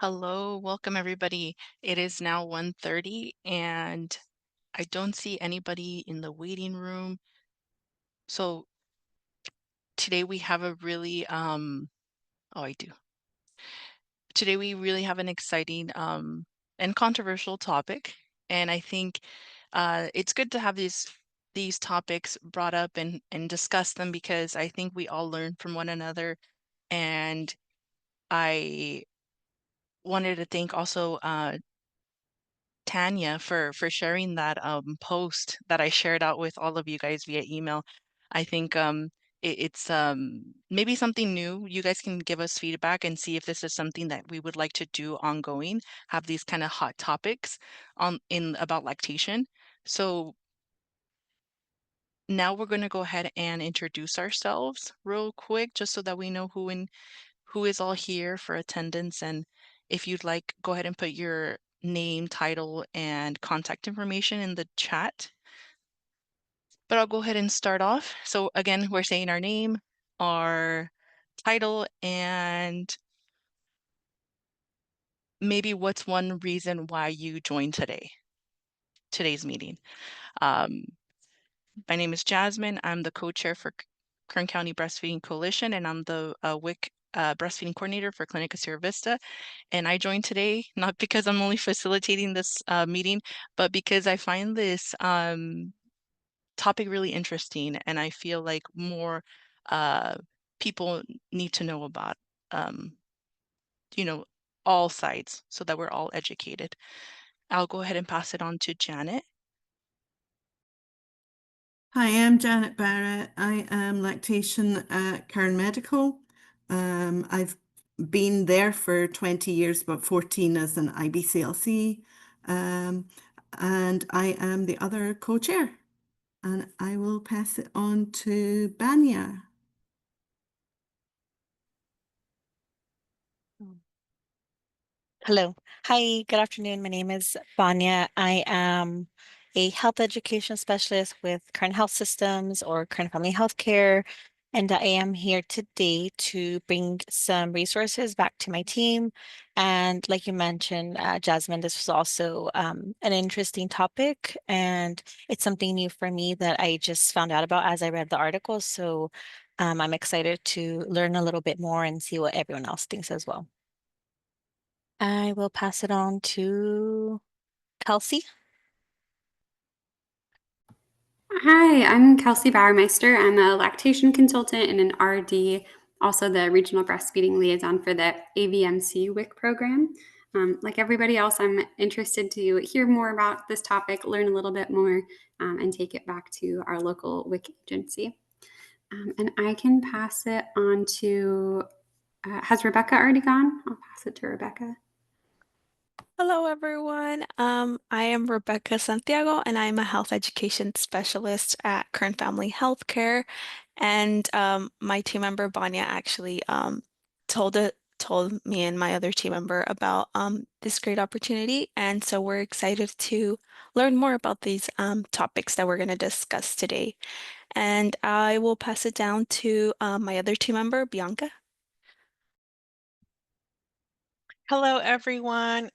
Hello, welcome everybody. It is now 1:30 and I don't see anybody in the waiting room. So today we have a really oh I do. Today we really have an exciting and controversial topic. And I think it's good to have these topics brought up and discuss them because I think we all learn from one another. And I wanted to thank also Tanya for sharing that post that I shared out with all of you guys via email. I think it's maybe something new. You guys can give us feedback and see if this is something that we would like to do ongoing, have these kind of hot topics on in about lactation. So now we're going to go ahead and introduce ourselves real quick just so that we know who is all here for attendance. And if you'd like, go ahead and put your name, title, and contact information in the chat. But I'll go ahead and start off. So again, we're saying our name, our title, and maybe what's one reason why you joined today's meeting. Um, my name is Jasmine. I'm the co-chair for Kern County Breastfeeding Coalition, and I'm the WIC breastfeeding coordinator for Clinica Sierra Vista. And I joined today not because I'm only facilitating this meeting, but because I find this topic really interesting, and I feel like more people need to know about, you know, all sides so that we're all educated. I'll go ahead and pass it on to Janet. Hi, I'm Janet Barrett. I am lactation at Kern Medical. I've been there for 20 years, but 14 as an IBCLC. And I am the other co-chair. And I will pass it on to Banya. Hello. Hi, good afternoon. My name is Vanya. I am a health education specialist with Current Health Systems or Current Family Healthcare. And I am here today to bring some resources back to my team. And like you mentioned, Jasmine, this was also an interesting topic. And it's something new for me that I just found out about as I read the article. So I'm excited to learn a little bit more and see what everyone else thinks as well. I will pass it on to Kelsey. Hi, I'm Kelsey Bauermeister. I'm a lactation consultant and an RD, also the regional breastfeeding liaison for the AVMC WIC program. Like everybody else, I'm interested to hear more about this topic, learn a little bit more, and take it back to our local WIC agency. And I can pass it on to, has Rebecca already gone? I'll pass it to Rebecca. Hello, everyone. I am Rebecca Santiago, and I'm a health education specialist at Current Family Healthcare. And my team member Banya actually told me and my other team member about this great opportunity, and so we're excited to learn more about these topics that we're going to discuss today. And I will pass it down to my other team member, Bianca. Hello, everyone.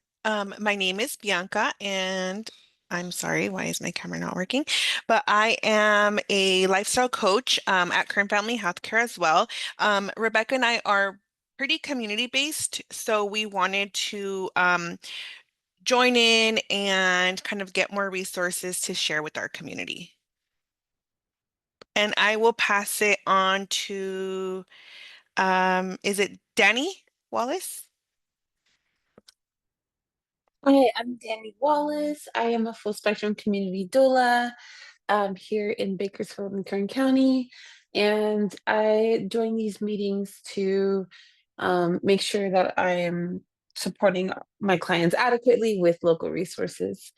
My name is Bianca, and I'm sorry, why is my camera not working? But I am a lifestyle coach at Current Family Healthcare as well. Rebecca and I are pretty community-based, so we wanted to join in and kind of get more resources to share with our community. And I will pass it on to, is it Danny Wallace? Hi, I'm Danny Wallace. I am a full spectrum community doula here in Bakersfield and Kern County. And I join these meetings to make sure that I am supporting my clients adequately with local resources.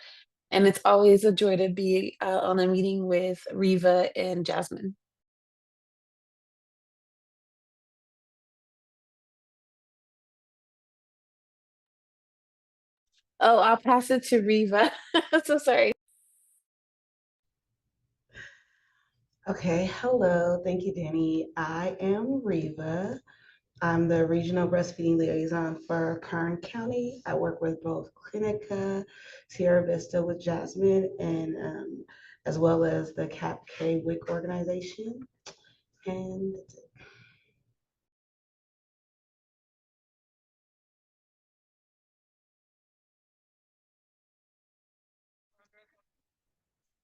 And it's always a joy to be on a meeting with Riva and Jasmine. Oh, I'll pass it to Riva. So sorry. Okay, hello. Thank you, Danny. I am Riva. I'm the regional breastfeeding liaison for Kern County. I work with both Clinica, Sierra Vista with Jasmine, and as well as the CAP-K WIC organization. And that's it.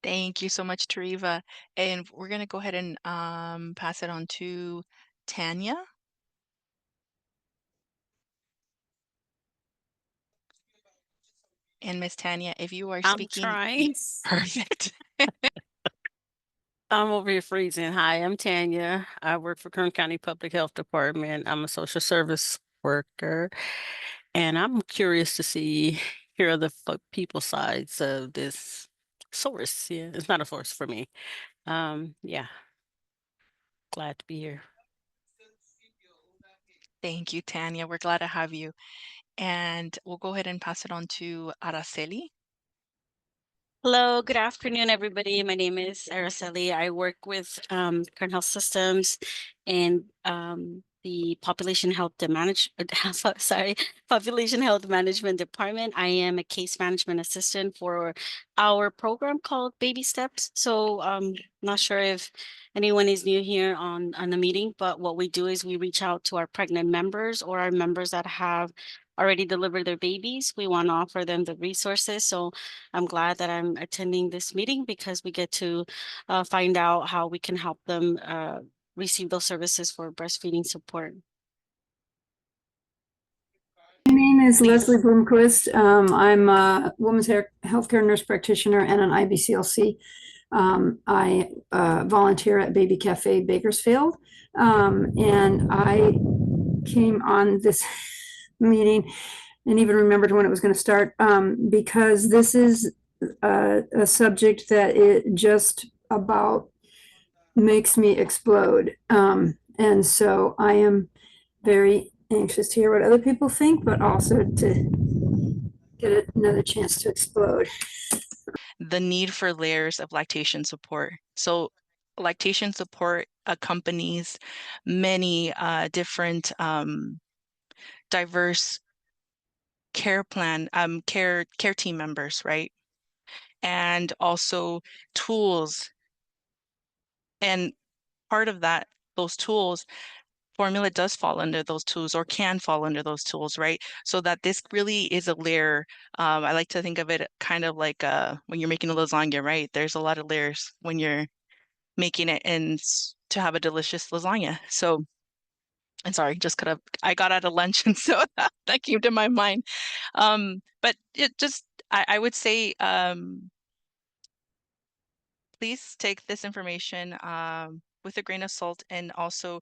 Thank you so much, Tariva. And we're going to go ahead and pass it on to Tanya. And Miss Tanya, if you are I'm speaking, trying. perfect. I'm over here freezing. Hi, I'm Tanya. I work for Kern County Public Health Department. I'm a social service worker, and I'm curious to hear the people sides of this source. Yeah, it's not a source for me. Yeah, glad to be here. Thank you, Tanya. We're glad to have you. And we'll go ahead and pass it on to Araceli. Hello, good afternoon, everybody. My name is Araceli. I work with Kern Health Systems and the Population Health Population Health Management Department. I am a case management assistant for our program called Baby Steps. So not sure if anyone is new here on the meeting, but what we do is we reach out to our pregnant members or our members that have already delivered their babies. We want to offer them the resources. So I'm glad that I'm attending this meeting because we get to find out how we can help them receive those services for breastfeeding support. My name is Leslie Bloomquist. I'm a women's healthcare nurse practitioner and an IBCLC. I volunteer at Baby Cafe Bakersfield, and I came on this meeting and even remembered when it was going to start because this is a subject that it just about makes me explode. And so I am very anxious to hear what other people think, but also to get another chance to explode. The need for layers of lactation support. So lactation support accompanies many different diverse care team members, right? And also tools. And part of that, those tools, formula does fall under those tools or can fall under those tools, right? So that this really is a layer. I like to think of it kind of like when you're making a lasagna, right? There's a lot of layers when you're making it and to have a delicious lasagna. So I'm sorry, I got out of lunch and so that came to my mind. But it just, I would say, please take this information with a grain of salt and also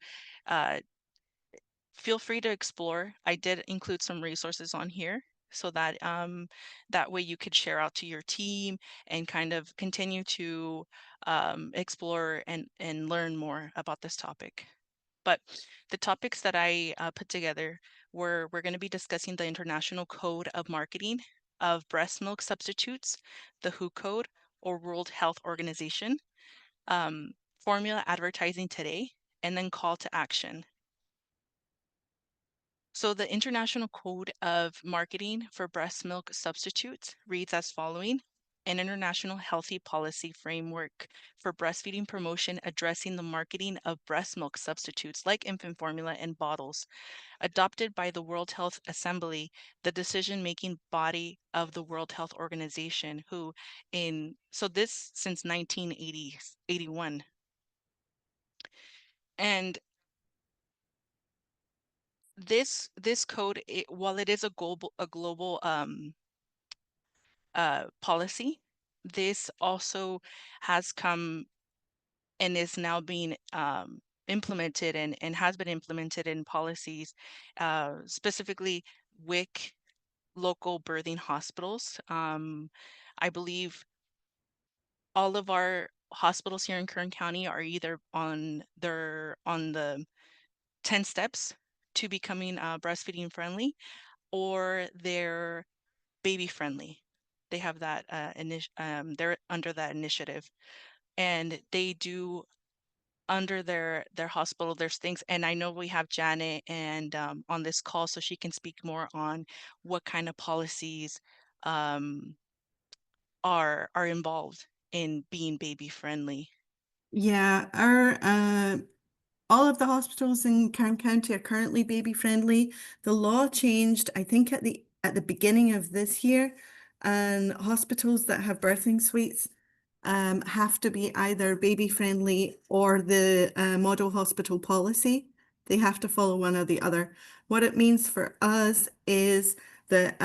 feel free to explore. I did include some resources on here so that that way you could share out to your team and kind of continue to explore and learn more about this topic. But the topics that I put together we're going to be discussing the International Code of Marketing of Breast Milk Substitutes, the WHO Code or World Health Organization, formula advertising today, and then call to action. So the International Code of Marketing for Breast Milk Substitutes reads as following: an international healthy policy framework for breastfeeding promotion addressing the marketing of breast milk substitutes like infant formula and bottles, adopted by the World Health Assembly, the decision-making body of the World Health Organization, who this since 1981. And this code, while it is a global policy, this also has come and is now being implemented and has been implemented in policies, specifically WIC, local birthing hospitals. I believe all of our hospitals here in Kern County are either on the 10 steps to becoming breastfeeding friendly, or they're baby friendly. They have that they're under that initiative, and they do under their hospital, there's things, and I know we have Janet and on this call, so she can speak more on what kind of policies um, are involved in being baby friendly. Yeah, our all of the hospitals in Kern County are currently baby friendly. The law changed, I think, at the beginning of this year, and hospitals that have birthing suites have to be either baby friendly or the model hospital policy. They have to follow one or the other. What it means for us is that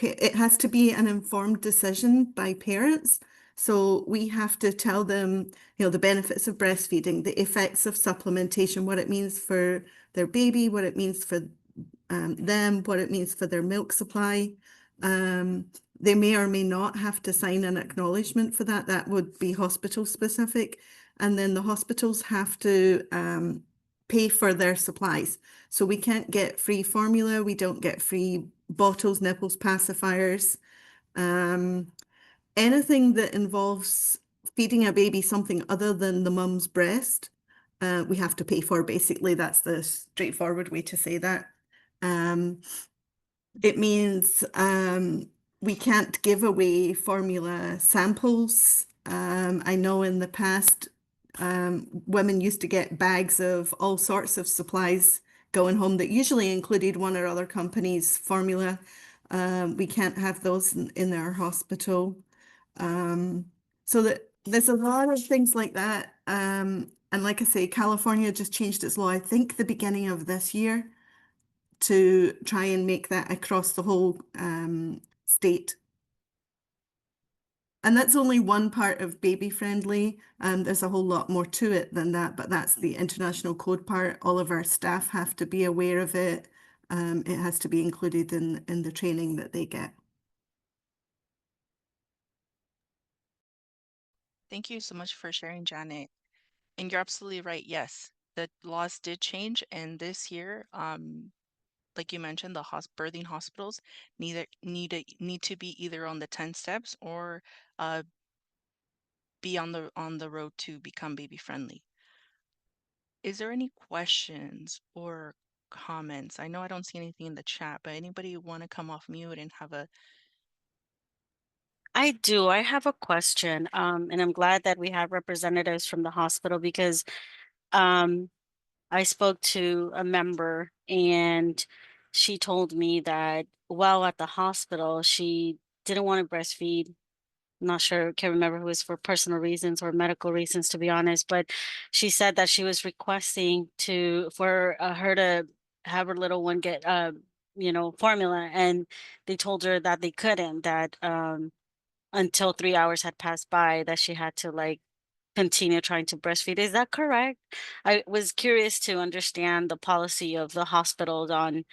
it has to be an informed decision by parents. So we have to tell them, the benefits of breastfeeding, the effects of supplementation, what it means for their baby, what it means for them, what it means for their milk supply. They may or may not have to sign an acknowledgement for that. That would be hospital specific. And then the hospitals have to pay for their supplies. So we can't get free formula. We don't get free bottles, nipples, pacifiers. Anything that involves feeding a baby something other than the mum's breast, we have to pay for. Basically, that's the straightforward way to say that. It means we can't give away formula samples. I know in the past, women used to get bags of all sorts of supplies going home that usually included one or other company's formula. We can't have those in our hospital. So that there's a lot of things like that. And like I say, California just changed its law, I think the beginning of this year, to try and make that across the whole state. And that's only one part of baby friendly. There's a whole lot more to it than that, but that's the international code part. All of our staff have to be aware of it. It has to be included in the training that they get. Thank you so much for sharing, Janet. And you're absolutely right. Yes, the laws did change, and this year, like you mentioned, the birthing hospitals need to be either on the 10 steps or uh, be on the road to become baby friendly. Is there any questions or comments? I know I don't see anything in the chat, but anybody want to come off mute and have a I do. I have a question. And I'm glad that we have representatives from the hospital because um, I spoke to a member and she told me that while at the hospital, she didn't want to breastfeed. I'm not sure, can't remember if it was for personal reasons or medical reasons, to be honest, but she said that she was requesting for her to have her little one get formula, and they told her that they couldn't, that until 3 hours had passed by, that she had to like continue trying to breastfeed. Is that correct? I was curious to understand the policy of the hospitals on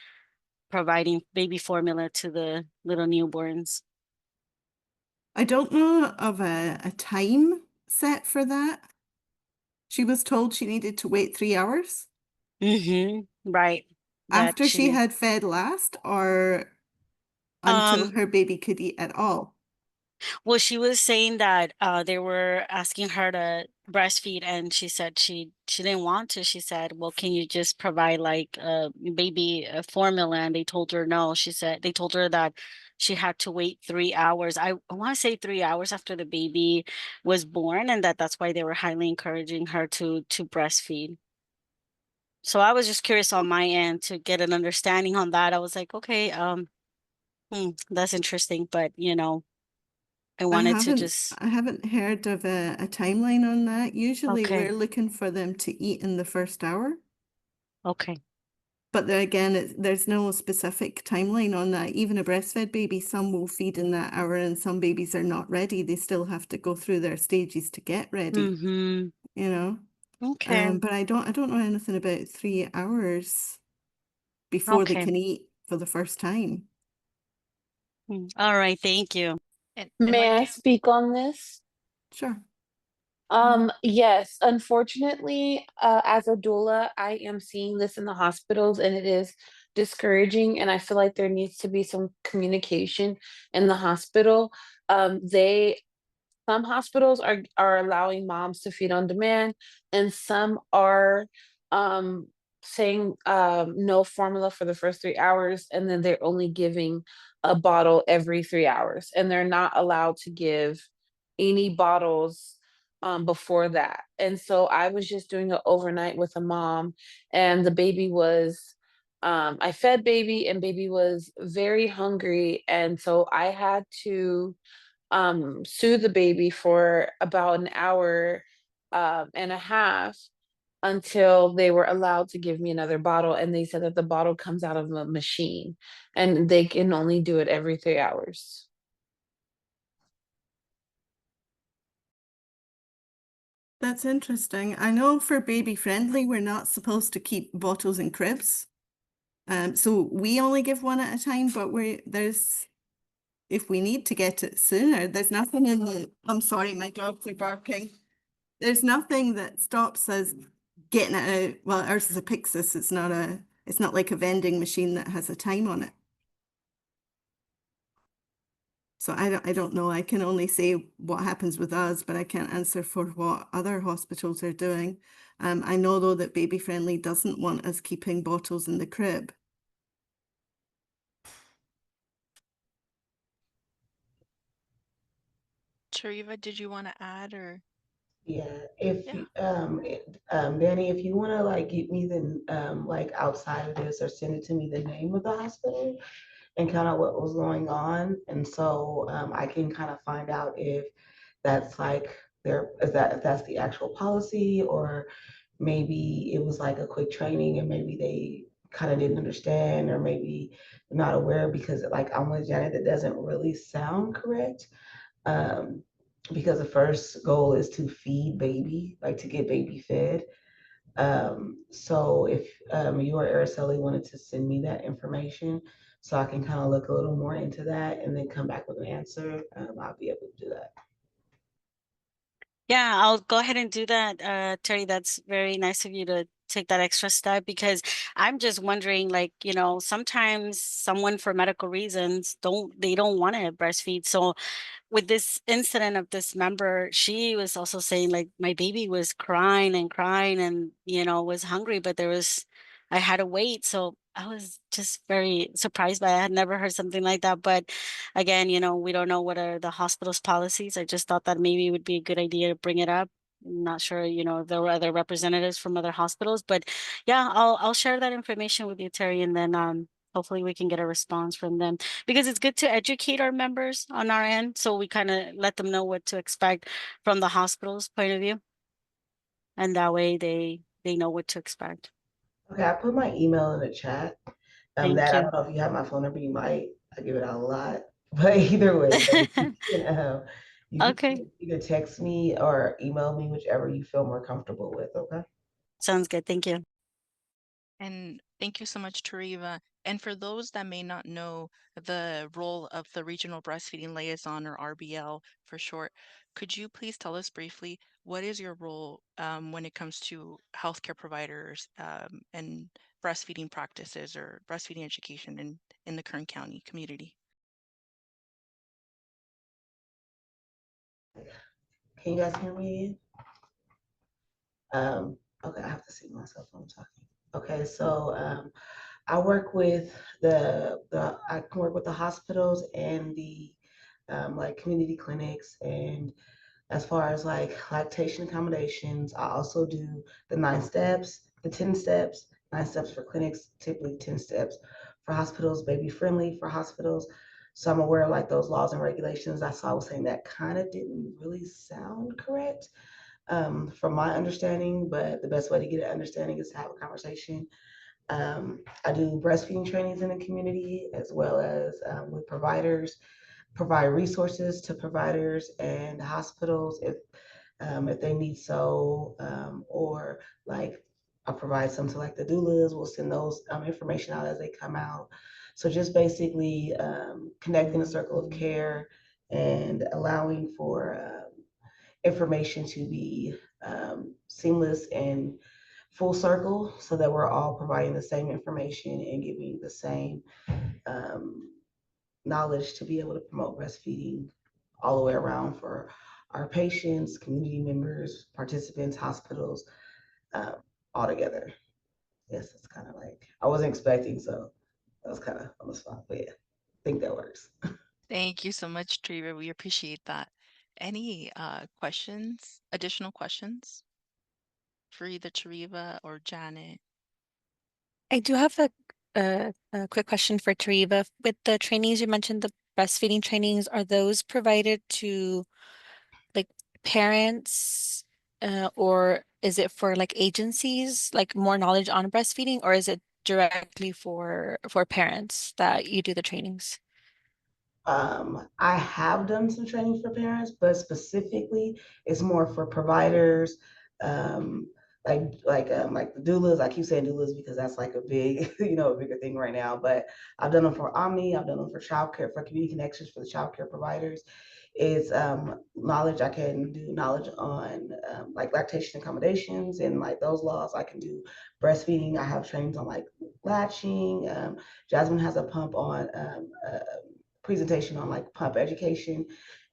providing baby formula to the little newborns. I don't know of a time set for that. She was told she needed to wait 3 hours Right. That after she she knew. had fed last, or until Um, her baby could eat at all. well, she was saying that they were asking her to breastfeed, and she said she didn't want to. She said, "Well, can you just provide like baby formula?" And they told her no. She said they told her that she had to wait 3 hours. I want to say 3 hours after the baby was born, and that's why they were highly encouraging her to breastfeed. So I was just curious on my end to get an understanding on that. I was like, okay, that's interesting, but I I wanted to haven't just I haven't heard of a timeline on that. Usually okay. we're looking for them to eat in the first hour. Okay. But then again, there's no specific timeline on that. Even a breastfed baby, some will feed in that hour and some babies are not ready. They still have to go through their stages to get ready, Mm-hmm. you know. Okay. But I don't know anything about 3 hours before they Okay. can eat for the first time. All right. Thank you. and May like I speak on this? Sure. Yes, unfortunately, as a doula, I am seeing this in the hospitals and it is discouraging. And I feel like there needs to be some communication in the hospital. They Some hospitals are allowing moms to feed on demand, and some are um, saying no formula for the first 3 hours, and then they're only giving a bottle every 3 hours, and they're not allowed to give any bottles before that. And so I was just doing it overnight with a mom, and the baby was. I fed baby, and baby was very hungry, and so I had to soothe the baby for about an hour and a half until they were allowed to give me another bottle. And they said that the bottle comes out of a machine and they can only do it every 3 hours. That's interesting. I know for baby friendly, we're not supposed to keep bottles in cribs. So we only give one at a time, but if we need to get it sooner, there's nothing in I'm sorry, my dogs are barking. There's nothing that stops us getting it out. Well, ours is a Pixis. It's not like a vending machine that has a time on it. So I don't know. I can only say what happens with us, but I can't answer for what other hospitals are doing. I know though that Baby Friendly doesn't want us keeping bottles in the crib. Tariva, did you want to add or? Yeah, if Yeah. Danny, if you want to like get me the like outside of this or send it to me the name of the hospital and kind of what was going on, and so I can kind of find out if that's like if that's the actual policy, or maybe it was like a quick training and maybe they kind of didn't understand, or maybe not aware, because like I'm with Janet, that doesn't really sound correct. Um, because the first goal is to feed baby, like to get baby fed. So if you or Araceli wanted to send me that information so I can kind of look a little more into that and then come back with an answer, I'll be able to do that. Yeah, I'll go ahead and do that. Terry, that's very nice of you to take that extra step because I'm just wondering, like, sometimes someone for medical reasons they don't want to breastfeed. So with this incident of this member, she was also saying like my baby was crying and crying and was hungry, but I had to wait. So I was just very surprised by it. I had never heard something like that. But again, we don't know what are the hospital's policies. I just thought that maybe it would be a good idea to bring it up. I'm not sure, if there were other representatives from other hospitals, but yeah, I'll share that information with you, Terry, and then hopefully we can get a response from them because it's good to educate our members on our end. So we kind of let them know what to expect from the hospital's point of view. And that way they know what to expect. Okay, I put my email in the chat. Thank That I you. don't know if you have my phone number, you might. I give it out a lot, but either way, you can Okay, either text me or email me, whichever you feel more comfortable with. Okay. sounds good. Thank you. And thank you so much, Tariva. And for those that may not know the role of the Regional Breastfeeding Liaison, or RBL for short, could you please tell us briefly what is your role when it comes to healthcare providers and breastfeeding practices or breastfeeding education in the Kern County community? Can you guys hear me? Okay, I have to see myself when I'm talking. Okay, so I work with I can work with the hospitals and the like community clinics, and as far as like lactation accommodations, I also do the 9 steps, the 10 steps, 9 steps for clinics, typically 10 steps for hospitals, baby friendly for hospitals. So I'm aware of like those laws and regulations. That's why I was saying that kind of didn't really sound correct from my understanding, but the best way to get an understanding is to have a conversation. I do breastfeeding trainings in the community as well as with providers, provide resources to providers and hospitals if they need so, or like I provide some to like the doulas. We'll send those information out as they come out. So just basically connecting a circle of care and allowing for information to be seamless and full circle so that we're all providing the same information and giving the same um, knowledge to be able to promote breastfeeding all the way around for our patients, community members, participants, hospitals, all together. Yes, it's kind of like I wasn't expecting, so that was kind of on the spot. But yeah, I think that works. Thank you so much, Treva. We appreciate that. Any questions, additional questions for either Treva or Janet? I do have a quick question for Tariva. With the trainings, you mentioned the breastfeeding trainings, are those provided to like parents, or is it for like agencies, like more knowledge on breastfeeding, or is it directly for parents that you do the trainings? I have done some training for parents, but specifically it's more for providers, um, like the doulas. I keep saying doulas because that's like a big, a bigger thing right now. But I've done them for Omni. I've done them for childcare, for community connections for the childcare providers. It's knowledge. I can do knowledge on like lactation accommodations and like those laws. I can do breastfeeding. I have trainings on like latching. Jasmine has a pump on presentation on like pump education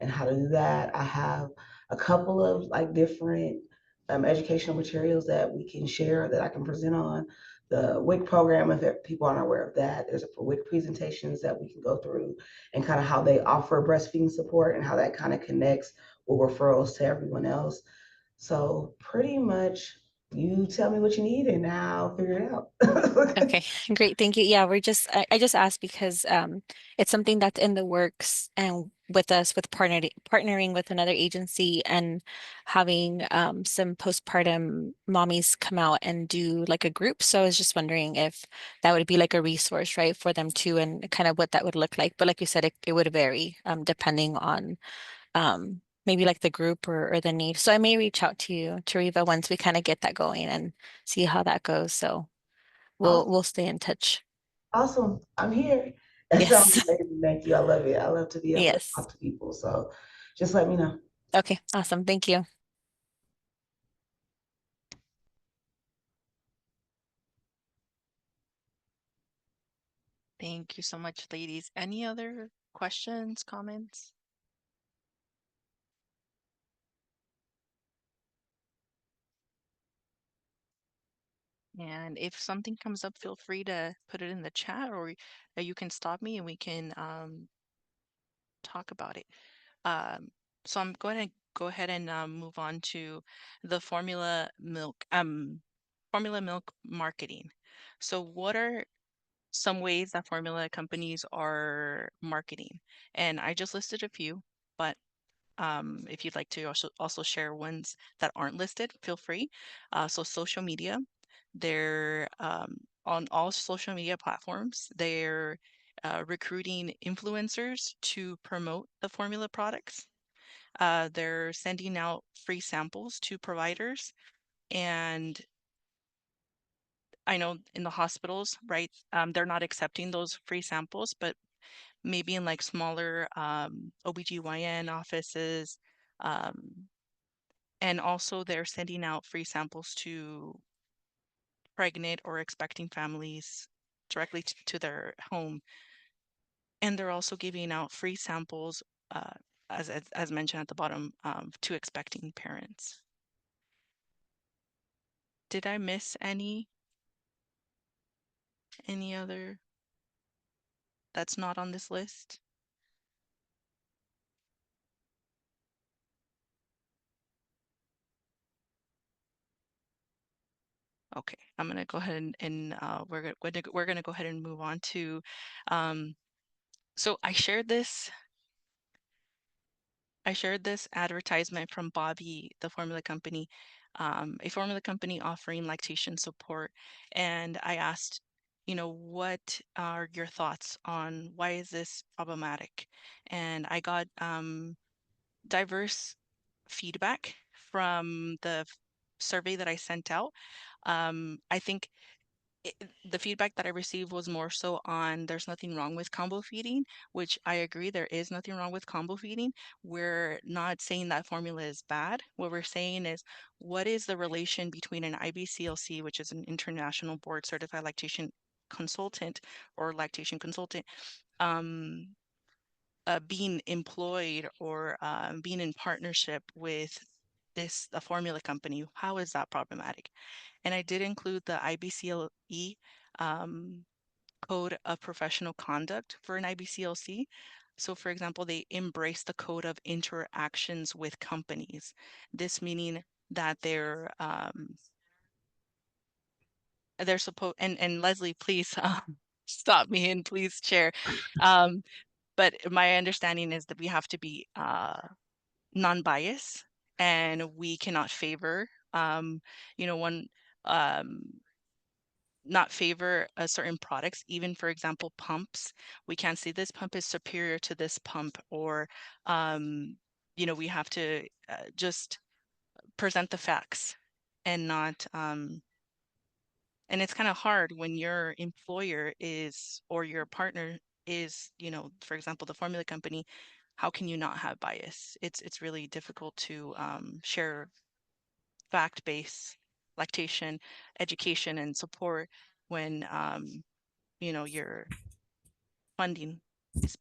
and how to do that. I have a couple of like different educational materials that we can share that I can present on. The WIC program, if people aren't aware of that, there's a WIC presentations that we can go through and kind of how they offer breastfeeding support and how that kind of connects with referrals to everyone else. So pretty much you tell me what you need and I'll figure it out. Okay, great. Thank you. Yeah, I just asked because it's something that's in the works and with us with partnering with another agency and having some postpartum mommies come out and do like a group. So I was just wondering if that would be like a resource, right, for them too, and kind of what that would look like. But like you said, it would vary depending on maybe like the group or the need. So I may reach out to you, Tariva, once we kind of get that going and see how that goes. So we'll stay in touch. Awesome. I'm here. That sounds Yes. amazing. Thank you. I love it. I love to be able to Yes. talk to people. So just let me know. Okay, awesome. Thank you. Thank you so much, ladies. Any other questions, comments? And if something comes up, feel free to put it in the chat or you can stop me and we can talk about it. Um, so I'm going to go ahead and move on to the formula milk marketing. So what are some ways that formula companies are marketing? And I just listed a few, but if you'd like to also share ones that aren't listed, feel free. So social media, they're on all social media platforms. They're recruiting influencers to promote the formula products. They're sending out free samples to providers. And I know in the hospitals, right, they're not accepting those free samples, but maybe in like smaller OBGYN offices, and also they're sending out free samples to pregnant or expecting families directly to their home. And they're also giving out free samples, as mentioned at the bottom, to expecting parents. Did I miss any other that's not on this list? Okay, I'm gonna go ahead and we're gonna go ahead and move on to. So I shared this advertisement from Bobby, the formula company, a formula company offering lactation support, and I asked, what are your thoughts on why is this problematic? And I got diverse feedback from the survey that I sent out. I think the feedback that I received was more so on there's nothing wrong with combo feeding, which I agree there is nothing wrong with combo feeding. We're not saying that formula is bad. What we're saying is what is the relation between an IBCLC, which is an international board certified lactation consultant or lactation consultant, um, being employed or being in partnership with a formula company, how is that problematic? And I did include the IBCLE code of professional conduct for an IBCLC. So for example, they embrace the code of interactions with companies. This meaning that they're supposed, and Leslie, please stop me and please share. But my understanding is that we have to be non-biased and we cannot favor, one, not favor certain products, even for example, pumps. We can't say this pump is superior to this pump, or, we have to just present the facts and not, and it's kind of hard when your employer is, or your partner is, for example, the formula company. How can you not have bias? It's really difficult to share fact-based lactation education and support when your funding is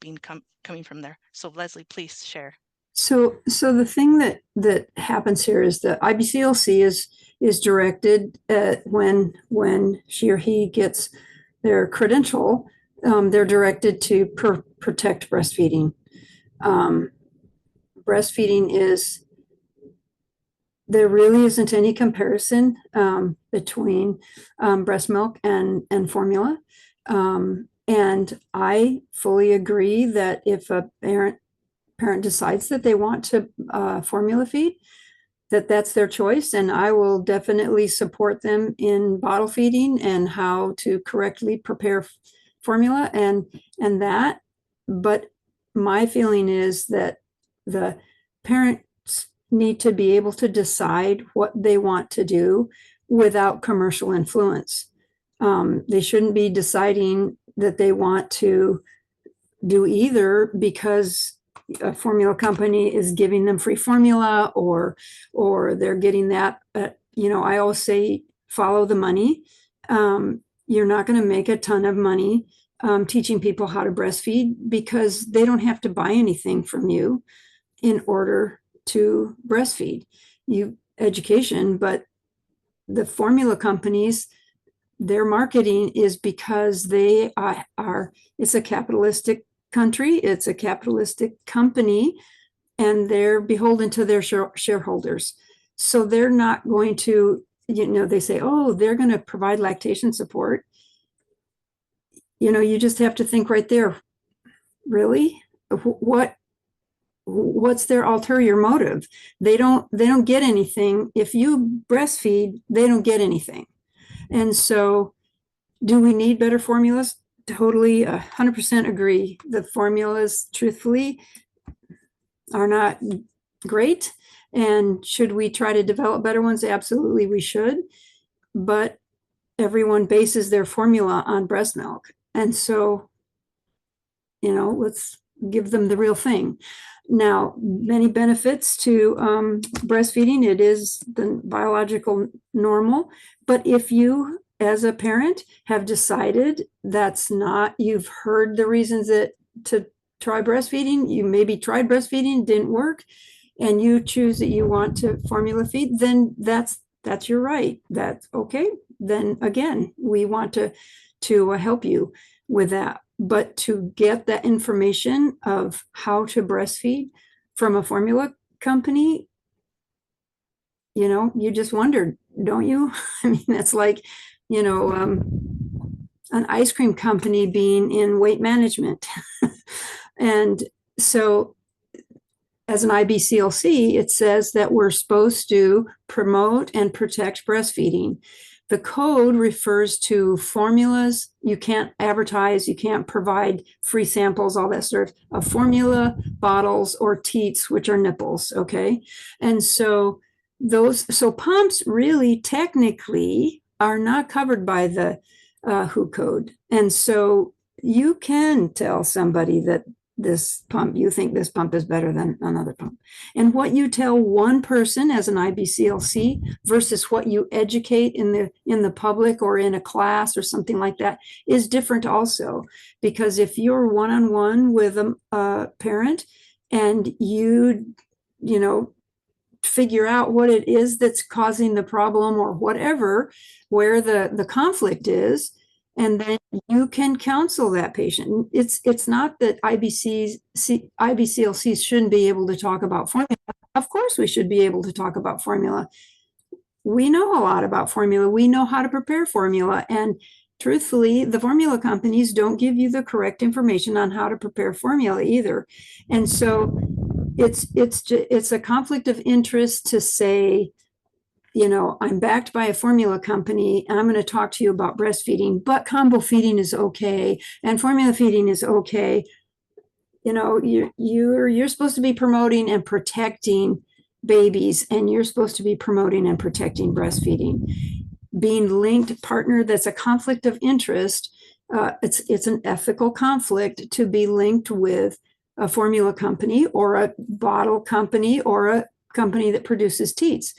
coming from there. So Leslie, please share. So the thing that happens here is that IBCLC is directed when she or he gets their credential, they're directed to protect breastfeeding. Breastfeeding is, there really isn't any comparison between breast milk and formula. And I fully agree that if a parent decides that they want to formula feed, that's their choice, and I will definitely support them in bottle feeding and how to correctly prepare formula and that. But my feeling is that the parents need to be able to decide what they want to do without commercial influence. They shouldn't be deciding that they want to do either because a formula company is giving them free formula, or they're getting that. I always say follow the money. You're not going to make a ton of money teaching people how to breastfeed because they don't have to buy anything from you in order to breastfeed. You education, but the formula companies, their marketing is because they are it's a capitalistic country, it's a capitalistic company, and they're beholden to their shareholders. So they're not going to, they say, oh, they're going to provide lactation support. You just have to think right there, really? What's their ulterior motive? They don't get anything. If you breastfeed, they don't get anything. And so do we need better formulas? Totally 100% agree. The formulas, truthfully, are not great. And should we try to develop better ones? Absolutely, we should. But everyone bases their formula on breast milk. And so, let's give them the real thing. Now, many benefits to breastfeeding. It is the biological normal. But if you, as a parent, have decided that's not, you've heard the reasons to try breastfeeding, you maybe tried breastfeeding, didn't work, and you choose that you want to formula feed, then that's your right. That's okay. Then again, we want to help you with that. But to get that information of how to breastfeed from a formula company, you just wondered, don't you? I mean, that's like, an ice cream company being in weight management. And so as an IBCLC, it says that we're supposed to promote and protect breastfeeding. The code refers to formulas. You can't advertise, you can't provide free samples, all that sort of formula, bottles, or teats, which are nipples, okay? And so pumps really technically are not covered by the WHO code. And so you can tell somebody that this pump, you think this pump is better than another pump. And what you tell one person as an IBCLC versus what you educate in the public or in a class or something like that is different also. Because if you're one-on-one with a parent and you know, figure out what it is that's causing the problem or whatever, where the conflict is, and then you can counsel that patient. It's not that IBCLCs shouldn't be able to talk about formula. Of course we should be able to talk about formula. We know a lot about formula. We know how to prepare formula. And truthfully, the formula companies don't give you the correct information on how to prepare formula either. And so it's a conflict of interest to say, you know, I'm backed by a formula company and I'm going to talk to you about breastfeeding, but combo feeding is okay and formula feeding is okay. You know, you're supposed to be promoting and protecting babies, and you're supposed to be promoting and protecting breastfeeding. Being linked partner, that's a conflict of interest. It's an ethical conflict to be linked with a formula company or a bottle company or a company that produces teats,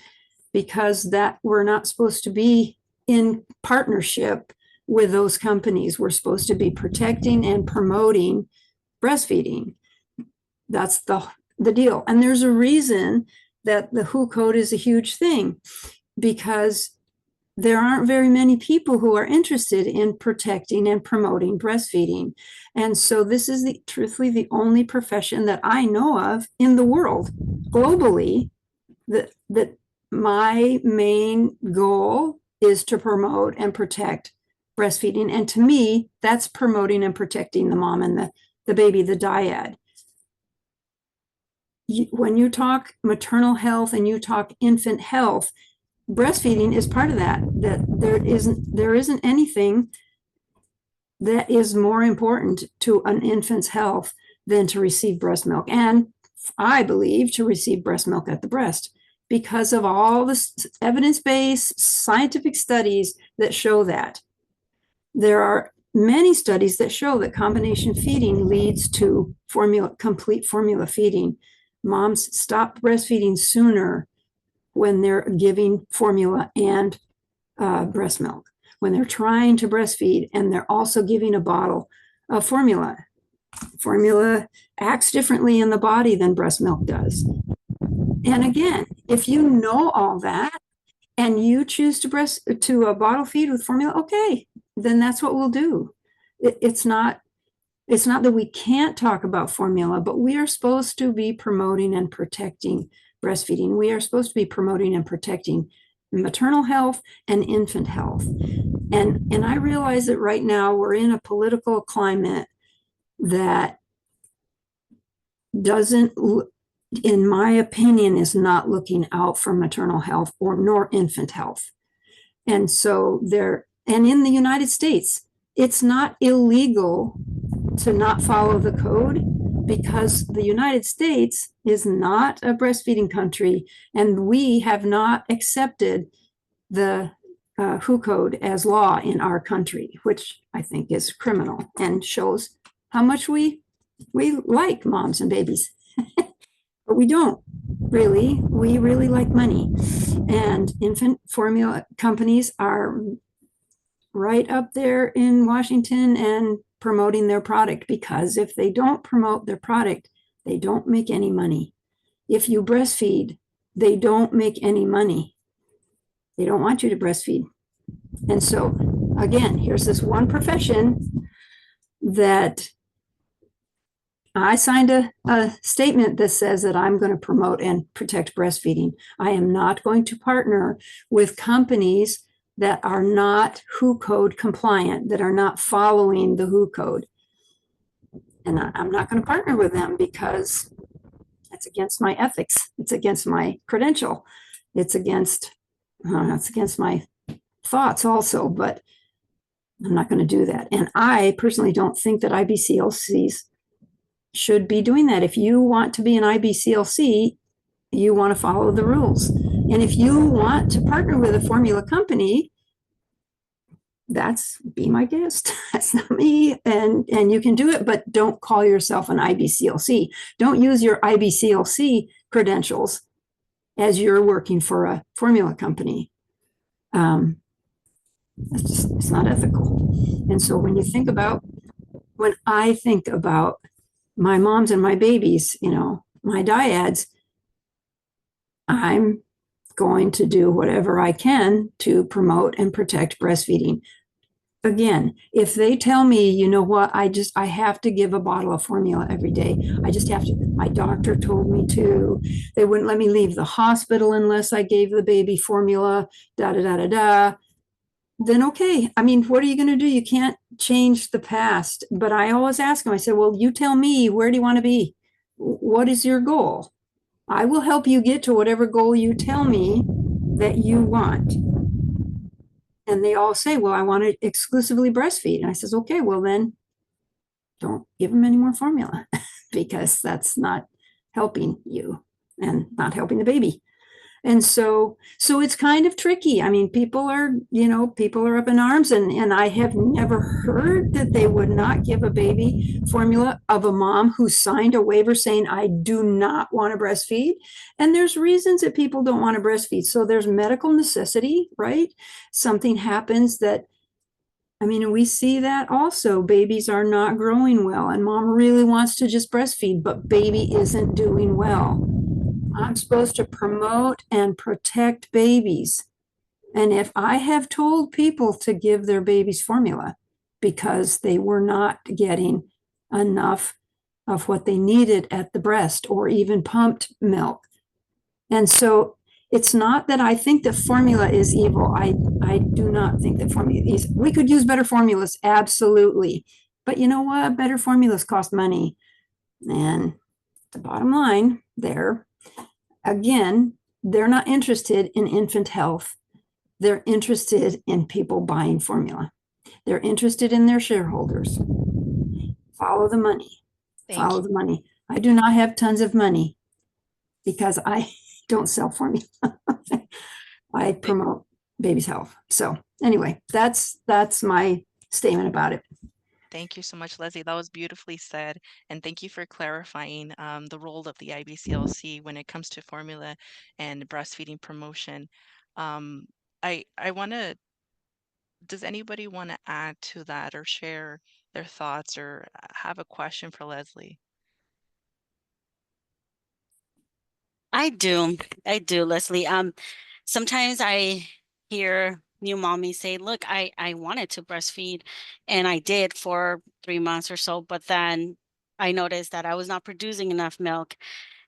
because that we're not supposed to be in partnership with those companies. We're supposed to be protecting and promoting breastfeeding. That's the deal. And there's a reason that the WHO code is a huge thing, because there aren't very many people who are interested in protecting and promoting breastfeeding. And so this is truthfully the only profession that I know of in the world globally that my main goal is to promote and protect breastfeeding. And to me, that's promoting and protecting the mom and the baby, the dyad. When you talk maternal health and you talk infant health, breastfeeding is part of that. That there isn't anything that is more important to an infant's health than to receive breast milk. And I believe to receive breast milk at the breast, because of all the evidence-based scientific studies that show that. There are many studies that show that combination feeding leads to complete formula feeding. Moms stop breastfeeding sooner when they're giving formula and breast milk. When they're trying to breastfeed and they're also giving a bottle of formula. Formula acts differently in the body than breast milk does. And again, if you know all that and you choose to bottle feed with formula, okay, then that's what we'll do. It's not that we can't talk about formula, but we are supposed to be promoting and protecting breastfeeding. We are supposed to be promoting and protecting maternal health and infant health. And I realize that right now we're in a political climate that doesn't, in my opinion, is not looking out for maternal health nor infant health. And so and in the United States, it's not illegal to not follow the code, because the United States is not a breastfeeding country, and we have not accepted the WHO code as law in our country, which I think is criminal and shows how much we like moms and babies. But we don't really. We really like money. And infant formula companies are right up there in Washington and promoting their product, because if they don't promote their product, they don't make any money. If you breastfeed, they don't make any money. They don't want you to breastfeed. And so, again, here's this one profession that I signed a statement that says that I'm going to promote and protect breastfeeding. I am not going to partner with companies that are not WHO code compliant, that are not following the WHO code. And I'm not going to partner with them, because it's against my ethics. It's against my credential. It's against my thoughts also, but I'm not going to do that. And I personally don't think that IBCLCs should be doing that. If you want to be an IBCLC, you want to follow the rules. And if you want to partner with a formula company, that's be my guest. That's not me. And you can do it, but don't call yourself an IBCLC. Don't use your IBCLC credentials as you're working for a formula company. It's not ethical. And so when I think about my moms and my babies, my dyads, I'm going to do whatever I can to promote and protect breastfeeding. Again, if they tell me, you know what, I have to give a bottle of formula every day. I just have to. My doctor told me to. They wouldn't let me leave the hospital unless I gave the baby formula, da da da da da. Then okay. I mean, what are you going to do? You can't change the past. But I always ask them, I said, well, you tell me, where do you want to be? What is your goal? I will help you get to whatever goal you tell me that you want. And they all say, well, I want to exclusively breastfeed. And I says, okay, well then don't give them any more formula because that's not helping you and not helping the baby. And so it's kind of tricky. I mean, people are up in arms, and I have never heard that they would not give a baby formula of a mom who signed a waiver saying, I do not want to breastfeed. And there's reasons that people don't want to breastfeed. So there's medical necessity, right? Something happens that, I mean, we see that also. Babies are not growing well, and mom really wants to just breastfeed, but baby isn't doing well. I'm supposed to promote and protect babies. And if I have told people to give their babies formula because they were not getting enough of what they needed at the breast or even pumped milk. And so it's not that I think that formula is evil. I do not think that formula is. We could use better formulas, absolutely. But you know what? Better formulas cost money. And the bottom line there, again, they're not interested in infant health. They're interested in people buying formula. They're interested in their shareholders. Follow the money. Follow the money. I do not have tons of money because I don't sell formula. I promote baby's health. So anyway, that's my statement about it. Thank you so much, Leslie. That was beautifully said. And thank you for clarifying the role of the IBCLC when it comes to formula and breastfeeding promotion. I want to, does anybody want to add to that or share their thoughts or have a question for Leslie? I do, Leslie. Sometimes I hear new mommies say, look, I wanted to breastfeed and I did for 3 months or so, but then I noticed that I was not producing enough milk.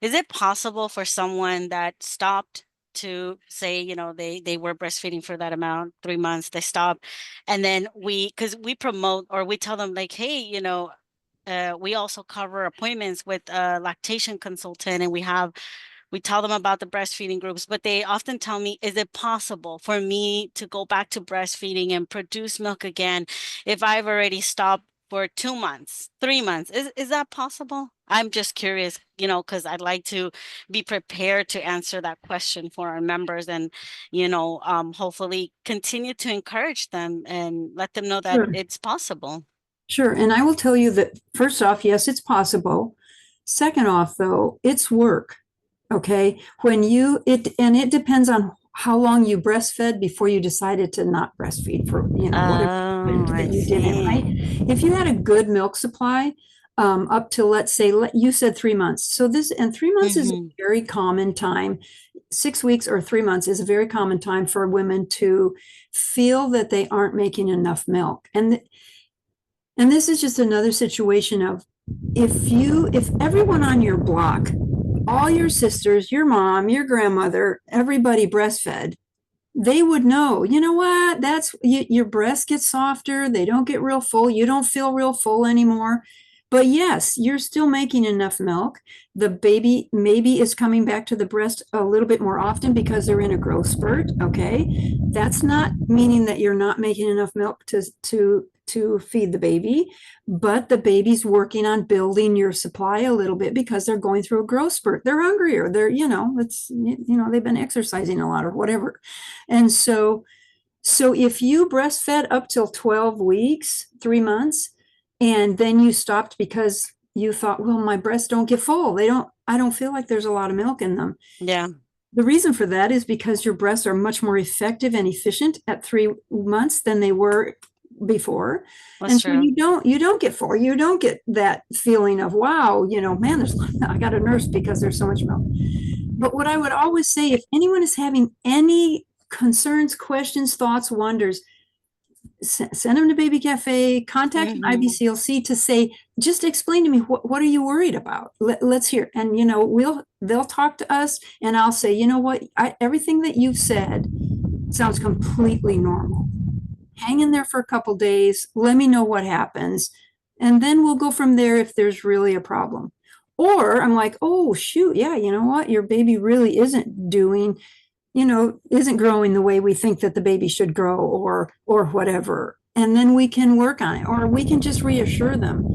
Is it possible for someone that stopped to say, they were breastfeeding for that amount, 3 months, they stopped, and then because we promote or we tell them like, hey, we also cover appointments with a lactation consultant, and we tell them about the breastfeeding groups, but they often tell me, is it possible for me to go back to breastfeeding and produce milk again if I've already stopped for 2 months, 3 months? Is that possible? I'm just curious, because I'd like to be prepared to answer that question for our members and, hopefully continue to encourage them and let them know that Sure. it's possible. Sure. And I will tell you that first off, yes, it's possible. Second off, though, it's work. Okay. It depends on how long you breastfed before you decided to not breastfeed for, whatever that you didn't, right? If you had a good milk supply, up to, let's say, you said 3 months. So 3 months is a very common time. 6 weeks or 3 months is a very common time for women to feel that they aren't making enough milk. And this is just another situation of if everyone on your block, all your sisters, your mom, your grandmother, everybody breastfed, they would know, you know what, your breasts get softer, they don't get real full, you don't feel real full anymore. But yes, you're still making enough milk. The baby maybe is coming back to the breast a little bit more often because they're in a growth spurt. Okay. That's not meaning that you're not making enough milk to feed the baby, but the baby's working on building your supply a little bit because they're going through a growth spurt. They're hungrier. They've been exercising a lot or whatever. And so So if you breastfed up till 12 weeks, 3 months, and then you stopped because you thought, well, my breasts don't get full. I don't feel like there's a lot of milk in them. Yeah, The reason for that is because your breasts are much more effective and efficient at 3 months than they were before. that's And so true. you don't get full. You don't get that feeling of, wow, man, I got a nurse because there's so much milk. But what I would always say, if anyone is having any concerns, questions, thoughts, wonders, send them to Baby Cafe, contact an Mhm. IBCLC to say, just explain to me, what are you worried about? Let's hear. And, they'll talk to us and I'll say, you know what, everything that you've said sounds completely normal. Hang in there for a couple days. Let me know what happens. And then we'll go from there if there's really a problem. Or I'm like, oh, shoot, yeah, you know what? Your baby really isn't growing the way we think that the baby should grow or whatever. And then we can work on it, or we can just reassure them,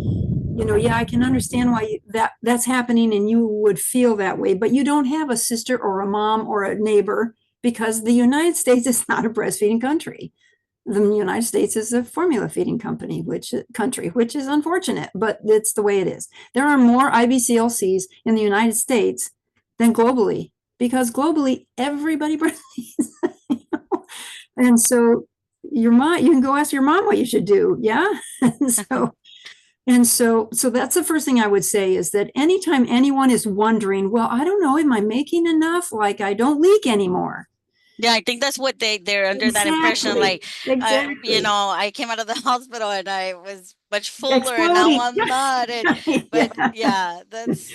yeah, I can understand why that's happening and you would feel that way, but you don't have a sister or a mom or a neighbor, because the United States is not a breastfeeding country. The United States is a formula feeding country, which is unfortunate, but it's the way it is. There are more IBCLCs in the United States than globally, because globally everybody breastfeeds. And so your mom, you can go ask your mom what you should do. Yeah. And so that's the first thing I would say, is that anytime anyone is wondering, well, I don't know, am I making enough? Like, I don't leak anymore. Yeah, I think that's what they're under that impression. Like, Exactly. I came out of the hospital and I was much fuller, and now Exploding. I'm not. But yeah,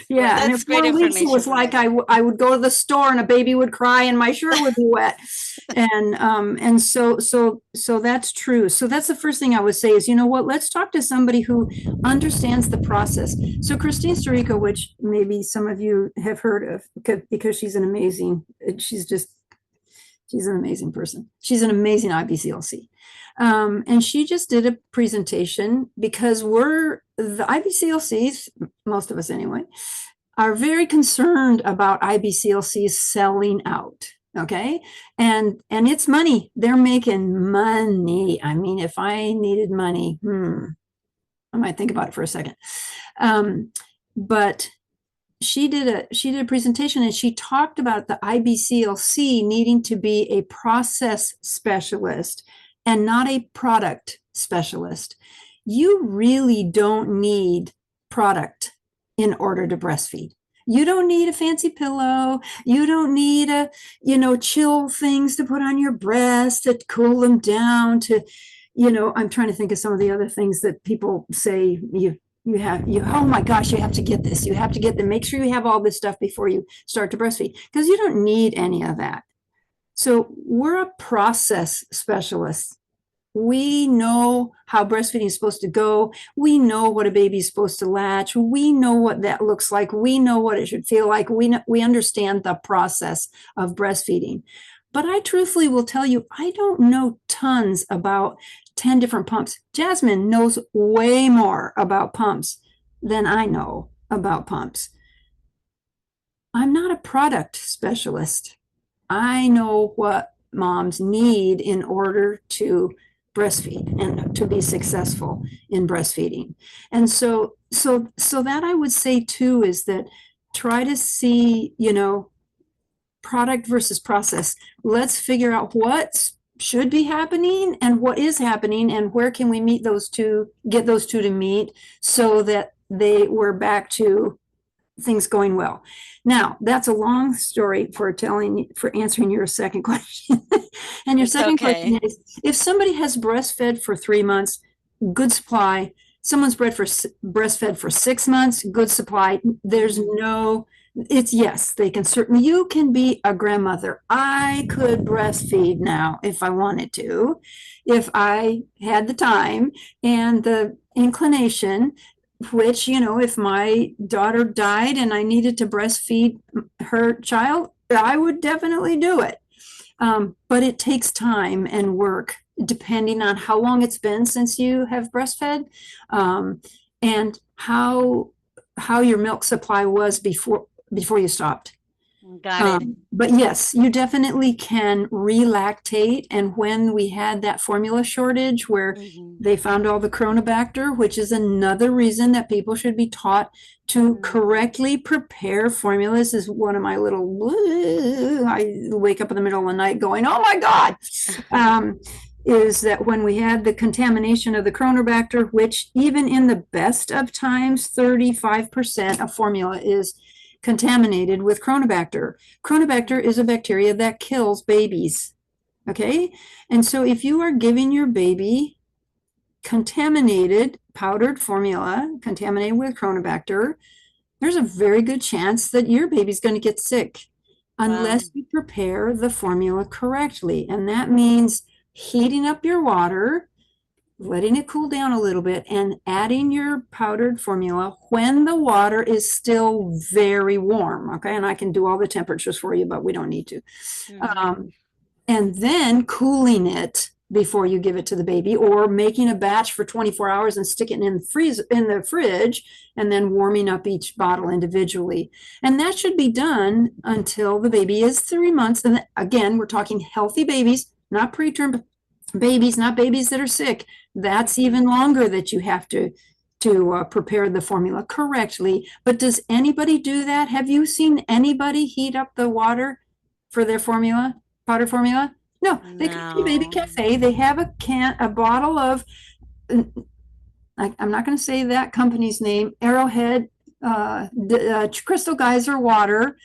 Yeah, and that's at great 4 weeks, it information was to like know. I would go to the store and a baby would cry and my shirt would be wet, and so that's true. So that's the first thing I would say is, you know what? Let's talk to somebody who understands the process. So Christine Storico, which maybe some of you have heard of, because she's she's an amazing person. She's an amazing IBCLC. And she just did a presentation, because the IBCLCs, most of us anyway, are very concerned about IBCLCs selling out. Okay. And it's money. They're making money. I mean, if I needed money, I might think about it for a second. But she did a presentation, and she talked about the IBCLC needing to be a process specialist and not a product specialist. You really don't need product in order to breastfeed. You don't need a fancy pillow. You don't need chill things to put on your breast to cool them down, I'm trying to think of some of the other things that people say oh my gosh, you have to get this. You have to get them. Make sure you have all this stuff before you start to breastfeed, because you don't need any of that. So we're a process specialist. We know how breastfeeding is supposed to go. We know what a baby is supposed to latch. We know what that looks like. We know what it should feel like. We understand the process of breastfeeding. But I truthfully will tell you, I don't know tons about 10 different pumps. Jasmine knows way more about pumps than I know about pumps. I'm not a product specialist. I know what moms need in order to breastfeed and to be successful in breastfeeding. And so that I would say too, is that try to see, product versus process. Let's figure out what should be happening and what is happening, and where can we get those two to meet, so that we're back to things going well. Now, that's a long story for answering your second question. And your It's second okay. question is, if somebody has breastfed for 3 months, good supply. Someone's breastfed for 6 months, good supply. Yes, they can certainly, you can be a grandmother. I could breastfeed now if I wanted to, if I had the time and the inclination, which, if my daughter died and I needed to breastfeed her child, I would definitely do it. But it takes time and work, depending on how long it's been since you have breastfed, and how your milk supply was before you stopped. Got it. But yes, you definitely can relactate. And when we had that formula shortage where Mhm. they found all the Chronobacter, which is another reason that people should be taught to correctly prepare formulas, is one of my little, I wake up in the middle of the night going, oh my God. Is that when we had the contamination of the Chronobacter, which even in the best of times, 35% of formula is contaminated with Chronobacter. Chronobacter is a bacteria that kills babies. Okay. And so if you are giving your baby contaminated powdered formula, contaminated with Chronobacter, there's a very good chance that your baby's going to get sick unless you prepare the formula correctly. And that means heating up your water, letting it cool down a little bit, and adding your powdered formula when the water is still very warm. Okay. And I can do all the temperatures for you, but we don't need to. And then cooling it before you give it to the baby, or making a batch for 24 hours and sticking it in the fridge, and then warming up each bottle individually. And that should be done until the baby is 3 months. And again, we're talking healthy babies, not preterm babies, not babies that are sick. That's even longer that you have to prepare the formula correctly. But does anybody do that? Have you seen anybody heat up the water for their formula, powder formula? No, they come to Baby Cafe. They have a bottle of, I'm not going to say that company's name, Arrowhead Crystal Geyser water,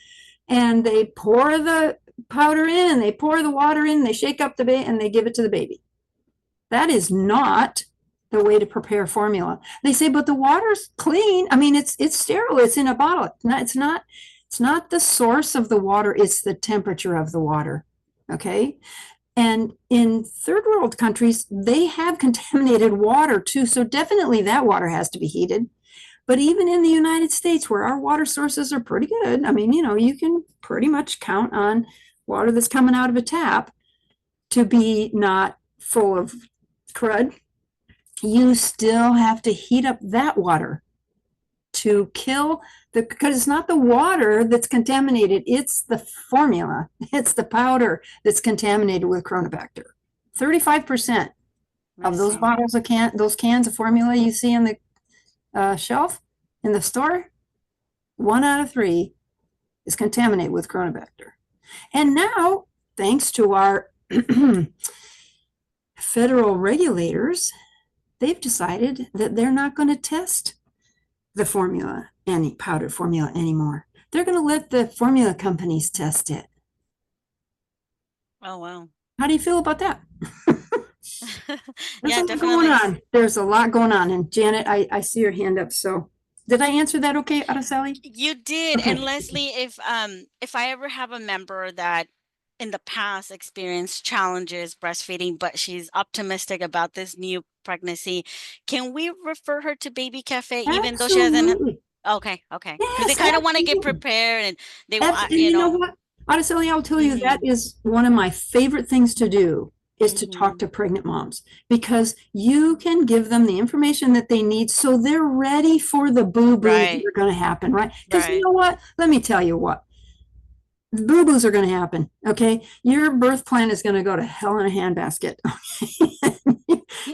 and they pour the powder in, they pour the water in, they shake up the baby, and they give it to the baby. That is not the way to prepare formula. They say, but the water's clean. I mean, it's sterile. It's in a bottle. It's not the source of the water. It's the temperature of the water. Okay. And in third world countries, they have contaminated water too. So definitely that water has to be heated. But even in the United States, where our water sources are pretty good, I mean, you can pretty much count on water that's coming out of a tap to be not full of crud. You still have to heat up that water to kill because it's not the water that's contaminated, it's the formula, it's the powder that's contaminated with Chronobacter. 35% of those bottles of those cans of formula you see on the shelf in the store, 1 out of 3 is contaminated with Chronobacter. And now, thanks to our federal regulators, they've decided that they're not going to test the formula, any powdered formula anymore. They're going to let the formula companies test it. Oh, wow. How do you feel about that? Yeah, definitely going on. There's a lot going on. And Janet, I see your hand up. So did I answer that okay, Araceli? You did. Okay. And Leslie, if I ever have a member that in the past experienced challenges breastfeeding, but she's optimistic about this new pregnancy, can we refer her to Baby Cafe even though she hasn't? Absolutely. Okay. Because Yes, they kind of want to get absolutely. prepared and they And want, you know what? Araceli, I'll tell you, that is one of my favorite things to do, is to talk to pregnant moms, because you can give them the information that they need so they're ready for the boo-boos that are going to happen, right? Because you know what? Let me tell you what. Boo-boos are going to happen, okay? Your birth plan is going to go to hell in a handbasket.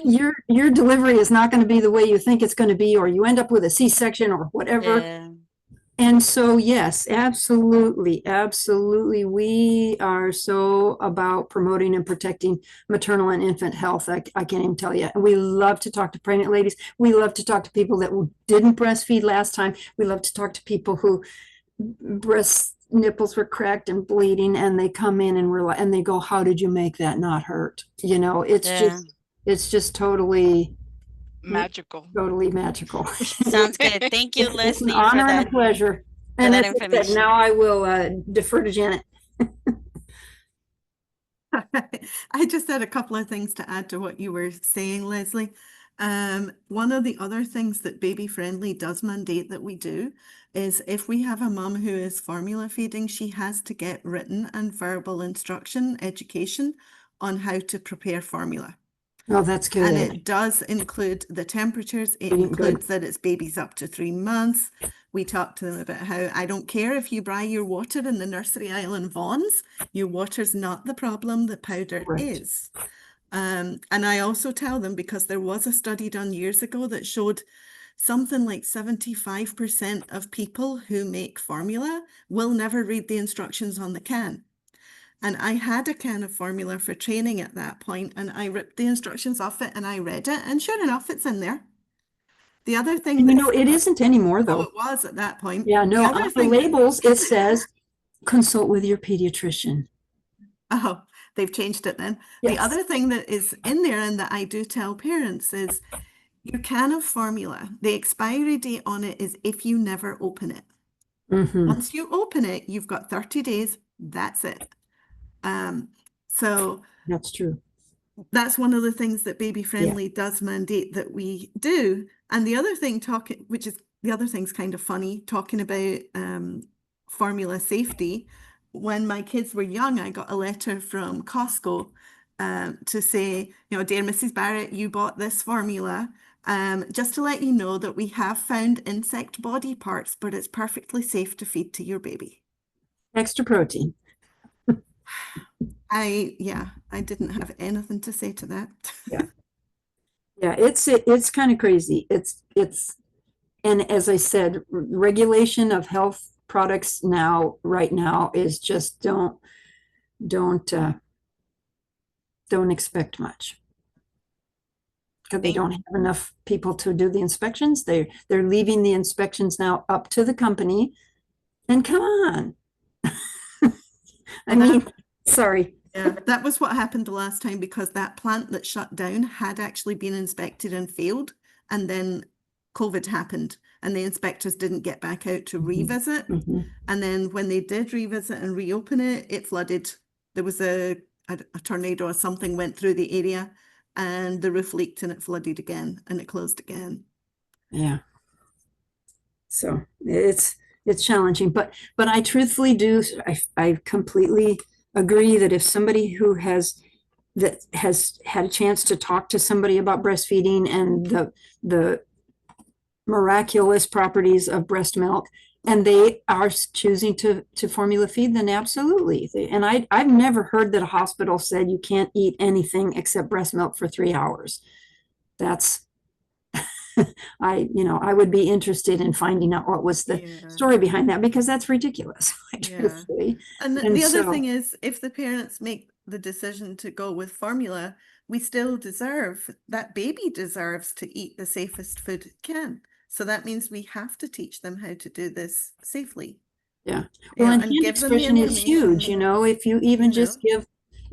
Your delivery is not going to be the way you think it's going to be, or you end up with a C-section or whatever. Yeah. And so, yes, absolutely. We are so about promoting and protecting maternal and infant health. I can't even tell you. And we love to talk to pregnant ladies. We love to talk to people that didn't breastfeed last time. We love to talk to people who breast nipples were cracked and bleeding, and they come in and they go, how did you make that not hurt? It's just totally magical. Totally magical. Sounds good. Thank you, Leslie. It's an honor and a pleasure. And that information. Now I will defer to Janet. I just had a couple of things to add to what you were saying, Leslie. One of the other things that Baby Friendly does mandate that we do is if we have a mom who is formula feeding, she has to get written and verbal instruction, education on how to prepare formula. Oh, that's good. And it does include the temperatures. It Good. includes that it's babies up to 3 months. We talk to them about how I don't care if you buy your water in the nursery aisle in Vaughan's, your water's not the problem, the powder Correct. is. And I also tell them, because there was a study done years ago that showed something like 75% of people who make formula will never read the instructions on the can. And I had a can of formula for training at that point, and I ripped the instructions off it and I read it, and sure enough, it's in there. The other thing And that, you know, it isn't anymore oh, though. it was at that point. Yeah, The no, other on the thing that- labels, it says consult with your pediatrician. Oh, they've changed it then. Yes. The other thing that is in there and that I do tell parents is your can of formula, the expiry date on it is if you never open it. Once you open it, you've got 30 days. That's it. So That's true. that's one of the things that Baby Friendly does mandate that we do. And the other thing the other thing's kind of funny, talking about formula safety. When my kids were young, I got a letter from Costco to say, dear Mrs. Barrett, you bought this formula. Just to let you know that we have found insect body parts, but it's perfectly safe to feed to your baby. Extra protein. I didn't have anything to say to that. Yeah, it's kind of crazy. It's and as I said, regulation of health products right now is just don't expect much, because they don't have enough people to do the inspections. They're leaving the inspections now up to the company. And come on. I mean, sorry. Yeah, that was what happened the last time, because that plant that shut down had actually been inspected and failed, and then COVID happened and the inspectors didn't get back out to revisit. And then when they did revisit and reopen it, it flooded. There was a tornado or something went through the area and the roof leaked and it flooded again and it closed again. Yeah. So it's challenging, but I truthfully do, I completely agree that if somebody who has had a chance to talk to somebody about breastfeeding and the miraculous properties of breast milk, and they are choosing to formula feed, then absolutely. And I've never heard that a hospital said you can't eat anything except breast milk for 3 hours. That's I would be interested in finding out what was the story behind that, because that's ridiculous. And the other thing is, if the parents make the decision to go with formula, we still that baby deserves to eat the safest food it can. So that means we have to teach them how to do this safely. Yeah. Well, and hand expression is huge, if you even just give,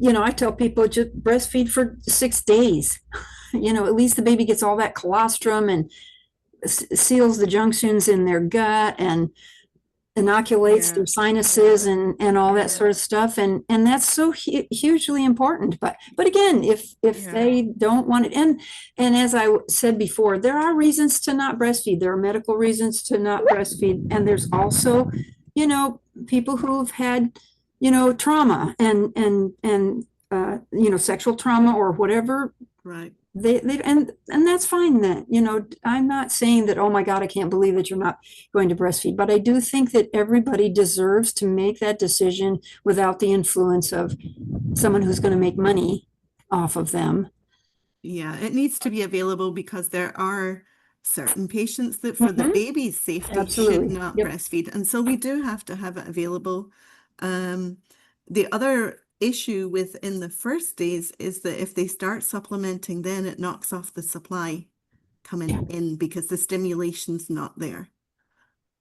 I tell people just breastfeed for 6 days. At least the baby gets all that colostrum and seals the junctions in their gut and inoculates their sinuses and all that sort of stuff. And that's so hugely important. But again, if they don't want it, and as I said before, there are reasons to not breastfeed. There are medical reasons to not breastfeed. And there's also, people who've had, trauma and sexual trauma or whatever. Right. And that's fine then. I'm not saying that, oh my God, I can't believe that you're not going to breastfeed, but I do think that everybody deserves to make that decision without the influence of someone who's going to make money off of them. Yeah, it needs to be available, because there are certain patients that for the baby's safety should not breastfeed. And so we do have to have it available. The other issue within the first days is that if they start supplementing, then it knocks off the supply coming in, because the stimulation's not there.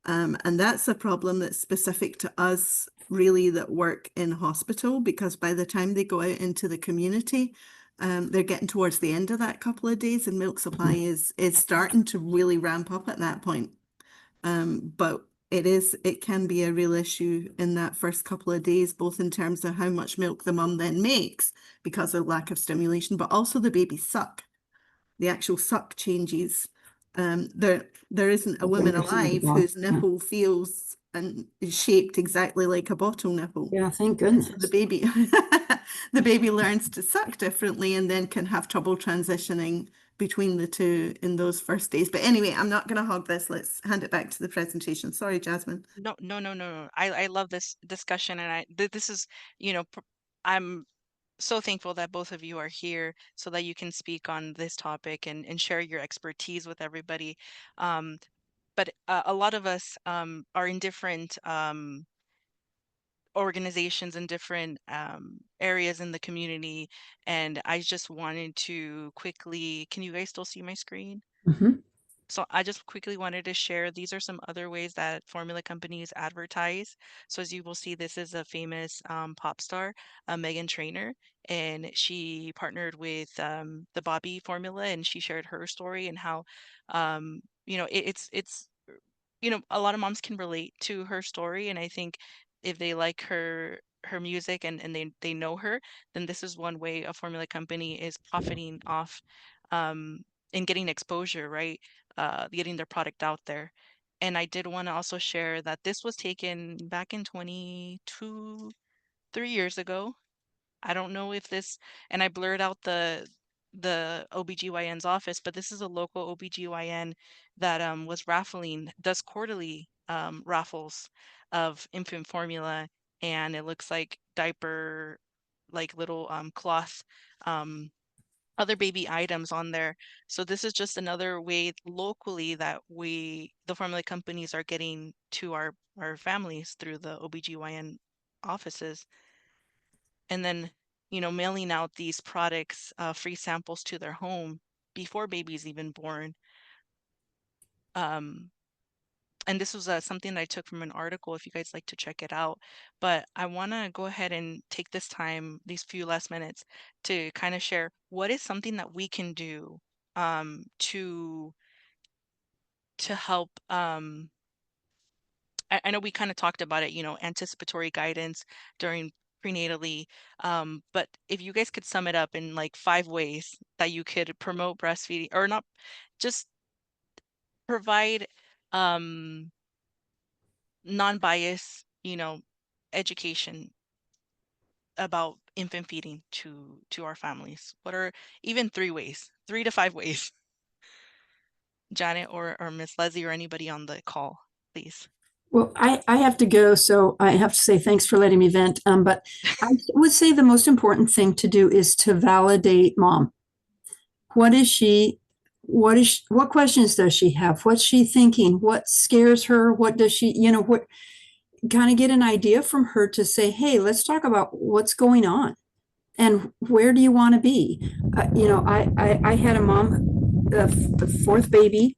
And that's a problem that's specific to us, really, that work in hospital, because by the time they go out into the community, they're getting towards the end of that couple of days, and milk supply is starting to really ramp up at that point. But it can be a real issue in that first couple of days, both in terms of how much milk the mum then makes because of lack of stimulation, but also the baby suck. The actual suck changes. There isn't a woman alive whose nipple feels and is shaped exactly like a bottle nipple. Yeah, thank goodness. So the baby the baby learns to suck differently and then can have trouble transitioning between the two in those first days. But anyway, I'm not going to hog this. Let's hand it back to the presentation. Sorry, Jasmine. No. I love this discussion, and this is, I'm so thankful that both of you are here so that you can speak on this topic and share your expertise with everybody. But a lot of us are in different organizations in different areas in the community, and I just wanted to quickly, can you guys still see my screen? Mhm. So I just quickly wanted to share, these are some other ways that formula companies advertise. So as you will see, this is a famous pop star, Megan Trainor, and she partnered with the Bobby formula, and she shared her story and how, it's a lot of moms can relate to her story, and I think if they like her music and they know her, then this is one way a formula company is profiting off um and getting exposure, right? Getting their product out there. And I did want to also share that this was taken back in 22, 3 years ago. I don't know if this, and I blurred out the OBGYN's office, but this is a local OBGYN that was raffling, does quarterly raffles of infant formula, and it looks like diaper, like little cloth um other baby items on there. So this is just another way locally that the formula companies are getting to our families through the OBGYN offices. And then, mailing out these products, free samples to their home before baby's even born. Um, and this was something that I took from an article, if you guys like to check it out. But I want to go ahead and take this time, these few last minutes, to kind of share what is something that we can do to help. I know we kind of talked about it, anticipatory guidance during prenatally. But if you guys could sum it up in like 5 ways that you could promote breastfeeding, or not, just provide um non-bias, education about infant feeding to our families. What are even 3 ways, 3 to 5 ways? Janet or Miss Leslie or anybody on the call, please. Well, I have to go, so I have to say thanks for letting me vent. But I would say the most important thing to do is to validate mom. What questions does she have? What's she thinking? What scares her? What does she, what kind of get an idea from her to say, hey, let's talk about what's going on and where do you want to be? I had a mom, the fourth baby,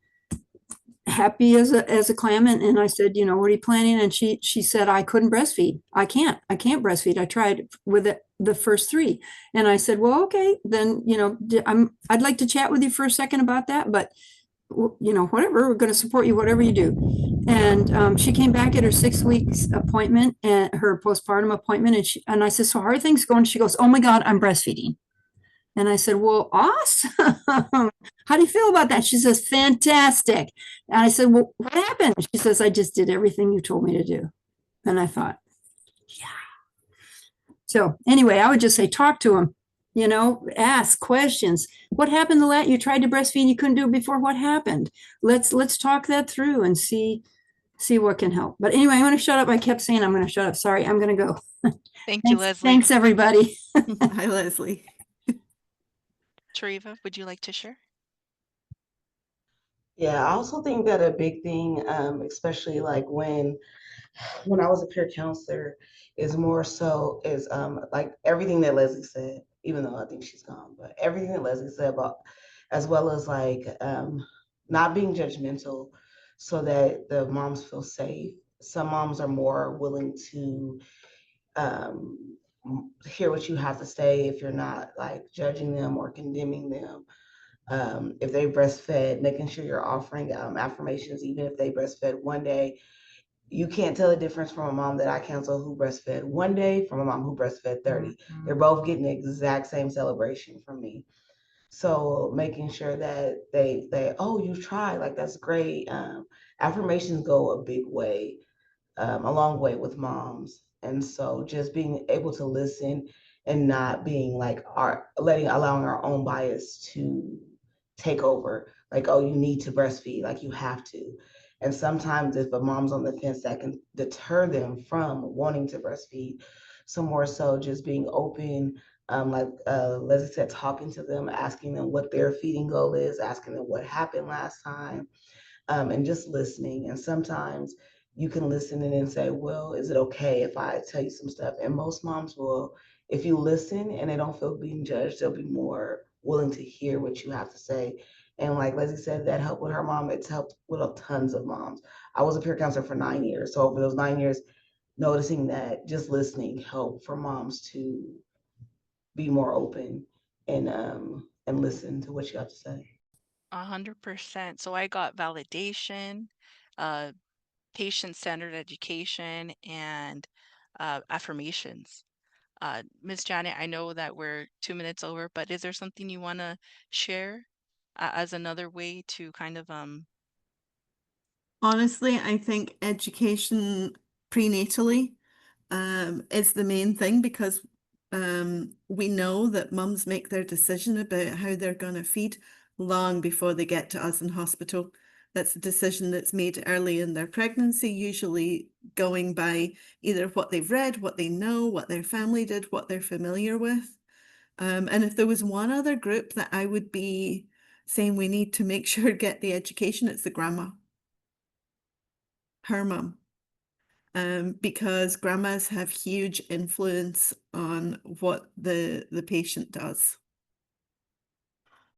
happy as a clam, and I said, what are you planning? And she said, I couldn't breastfeed. I can't breastfeed. I tried with the first three. And I said, well, okay, then, I'd like to chat with you for a second about that, but whatever, we're going to support you, whatever you do. And she came back at her 6 weeks appointment and her postpartum appointment. And I said, so how are things going? She goes, oh my God, I'm breastfeeding. And I said, well, awesome. How do you feel about that? She says, fantastic. And I said, well, what happened? She says, I just did everything you told me to do. And I thought, yeah. So anyway, I would just say, talk to him, ask questions. What happened the last you tried to breastfeed, you couldn't do it before? What happened? Let's talk that through and see what can help. But anyway, I'm going to shut up. I kept saying I'm going to shut up. Sorry, I'm going to go. Thank you, Leslie. Thanks, everybody. Hi, Leslie. Tariva, would you like to share? Yeah, I also think that a big thing, especially like when I was a peer counselor, is more so is like everything that Leslie said, even though I think she's gone, but everything that Leslie said about, as well as like not being judgmental so that the moms feel safe. Some moms are more willing to um, hear what you have to say if you're not like judging them or condemning them. If they breastfed, making sure you're offering affirmations, even if they breastfed one day. You can't tell the difference from a mom that I counsel who breastfed one day from a mom who breastfed 30. They're both getting the exact same celebration from me. So making sure that they oh, you tried, like that's great. Affirmations go a big way, a long way with moms. And so just being able to listen and not being like allowing our own bias to take over. Like, oh, you need to breastfeed, like you have to. And sometimes if a mom's on the fence, that can deter them from wanting to breastfeed. So more so just being open, like Leslie said, talking to them, asking them what their feeding goal is, asking them what happened last time, and just listening. And sometimes you can listen and then say, well, is it okay if I tell you some stuff? And most moms will, if you listen and they don't feel being judged, they'll be more willing to hear what you have to say. And like Leslie said, that helped with her mom. It's helped with tons of moms. I was a peer counselor for 9 years. So over those 9 years, noticing that just listening helped for moms to be more open and listen to what you have to say. 100%. So I got validation, uh, patient-centered education, and affirmations. Ms. Janet, I know that we're 2 minutes over, but is there something you want to share as another way to kind of Honestly, I think education prenatally is the main thing because we know that mums make their decision about how they're going to feed long before they get to us in hospital. That's a decision that's made early in their pregnancy, usually going by either what they've read, what they know, what their family did, what they're familiar with. And if there was one other group that I would be saying we need to make sure get the education, it's the grandma, her mum. Because grandmas have huge influence on what the patient does.